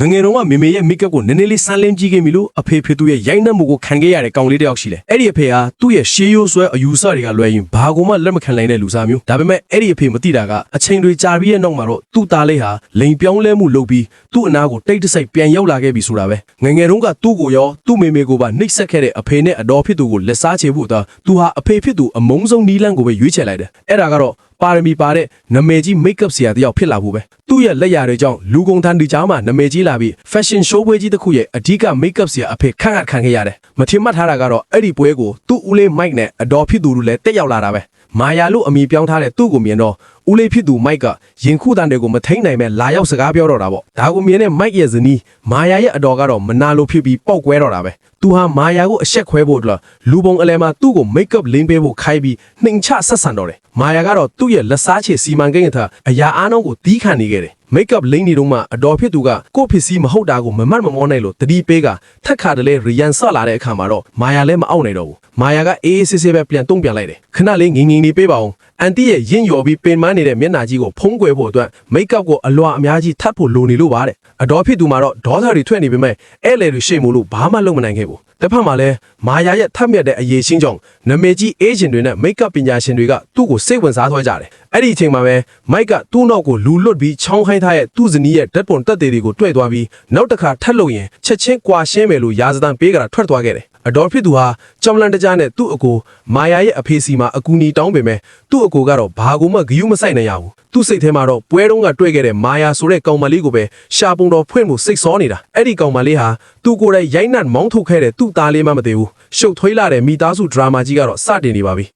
ငငယ်တော့ကမေမေရဲ့မိကပ်ကိုနည်းနည်းလေးစမ်းလင်းကြည့်ခဲ့ပြီလို့အဖေဖေသူရဲ့ရိုက်နှက်မှုကိုခံခဲ့ရတဲ့ကောင်လေးတစ်ယောက်ရှိတယ်။အဲ့ဒီအဖေဟာသူ့ရဲ့ရှေးရိုးဆွဲအယူဆတွေကလွယ်ရင်ဘာကိုမှလက်မခံနိုင်တဲ့လူစားမျိုးဒါပေမဲ့အဲ့ဒီအဖေမသိတာကအချိန်တွေကြာပြီးရဲ့နောက်မှာတော့သူ့သားလေးဟာလိန်ပြောင်းလဲမှုလုပ်ပြီးသူ့အနာကိုတိတ်တဆိတ်ပြန်ရောက်လာခဲ့ပြီဆိုတာပဲငငယ်တုန်းကသူ့ကိုရောသူ့မေမေကိုပါနှိပ်စက်ခဲ့တဲ့အဖေနဲ့အတော်ဖြစ်သူကိုလက်စားချေဖို့တော့သူဟာအဖေဖြစ်သူအမုန်းဆုံးနီးလန်းကိုပဲရွေးချယ်လိုက်တယ်။အဲ့ဒါကတော့ပါရမီပါတဲ့နမေကြီးမိတ်ကပ်ဆရာတယောက်ဖြစ်လာဖို့ပဲသူ့ရဲ့လက်ရတွေကြောင့်လူကုန်ထန်ဒီကြားမှာနမေကြီးလာပြီး fashion show ပွဲကြီးတစ်ခုရဲ့အဓိကမိတ်ကပ်ဆရာအဖေခန့်ခံခဲ့ရတယ်မထင်မှတ်ထားတာကတော့အဲ့ဒီပွဲကိုသူ့ဦးလေးမိုက်နဲ့အတော်ဖြစ်သူတို့လည်းတက်ရောက်လာတာပဲမာယာလို့အမည်ပြောင်းထားတဲ့သူ့ကိုမြင်တော့ဦးလေးဖြစ်သူမိုက်ကရင်ခုတန်တွေကိုမထိန်နိုင်မဲ့လာရောက်စကားပြောတော့တာပေါ့ဒါကိုမြင်တဲ့မိုက်ရဲ့ဇနီးမာယာရဲ့အတော်ကတော့မနာလိုဖြစ်ပြီးပောက်ကွဲတော့တာပဲသူဟာမာယာကိုအဆက်ခွဲဖို့အတွက်လူပုံအလဲမှာသူ့ကိုမိတ်ကပ်လင်းပေးဖို့ခိုင်းပြီးနှိမ်ချဆက်ဆံတော့တယ်မာယာကတော့သူ့ရဲ့လက်စားချေစီမံကိန်းအထအရာအားလုံးကိုတီးခံနေခဲ့တယ်မိတ်ကပ်လိမ့်နေတော့မှအတော်ဖြစ်သူကကို့ဖြစ်စီမဟုတ်တာကိုမမတ်မမောနိုင်လို့တတိပေးကထက်ခါတလဲရီယန်ဆော့လာတဲ့အခါမှာတော့မာယာလည်းမအောင်နိုင်တော့ဘူးမာယာကအေးအေးဆေးဆေးပဲပြန်တုံ့ပြန်လိုက်တယ်ခဏလေးငင်နေပေးပါအောင်အန်တီရဲ့ရင့်ရော်ပြီးပင်မနေတဲ့မျက်နှာကြီးကိုဖုံးကွယ်ဖို့အတွက်မိတ်ကပ်ကိုအလွာအများကြီးထပ်ဖို့လိုနေလို့ပါတဲ့အတော်ဖြစ်သူမှာတော့ဒေါသတွေထွက်နေပေမဲ့အဲ့လေတွေရှေ့မို့လို့ဘာမှလုပ်မနိုင်ခဲ့ဘူးတစ်ဖက်မှာလည်းမာယာရဲ့ထပ်မြက်တဲ့အရေးရှင်းကြောင့်နမေကြီးအေဂျင်တွေနဲ့မိတ်ကပ်ပညာရှင်တွေကသူ့ကိုစိတ်ဝင်စားသွားကြတယ်အဲ့ဒီအချိန်မှာပဲမိုက်ကသူ့နောက်ကိုလူလွတ်ပြီးချောင်းခိုင်းထားတဲ့သူ့ဇနီးရဲ့ဓာတ်ပုံတက်တွေတွေကိုတွေ့သွားပြီးနောက်တစ်ခါထပ်လို့ရင်ချက်ချင်းကွာရှင်းမယ်လို့ရာဇသံပေးကြတာထွက်သွားခဲ့တယ်အတော်ဖြစ်သူဟာကြောင်လန့်တကြားနဲ့သူ့အကိုမာယာရဲ့အဖေစီမှာအကူအညီတောင်းပေမဲ့သူ့အကိုကတော့ဘာကိုမှဂယုမဆိုင်နိုင်ရဘူးသူ့စိတ်ထဲမှာတော့ပွဲတုံးကတွေ့ခဲ့တဲ့မာယာဆိုတဲ့ကောင်မလေးကိုပဲရှာပုံတော်ဖွင့်ဖို့စိတ်ဆောနေတာအဲ့ဒီကောင်မလေးဟာသူ့ကိုယ်တိုင်ရိုက်နှက်မောင်းထုတ်ခဲ့တဲ့သူ့သားလေးမှမသိဘူးရှုပ်ထွေးလာတဲ့မိသားစုဒရာမာကြီးကတော့စတင်နေပါပြီ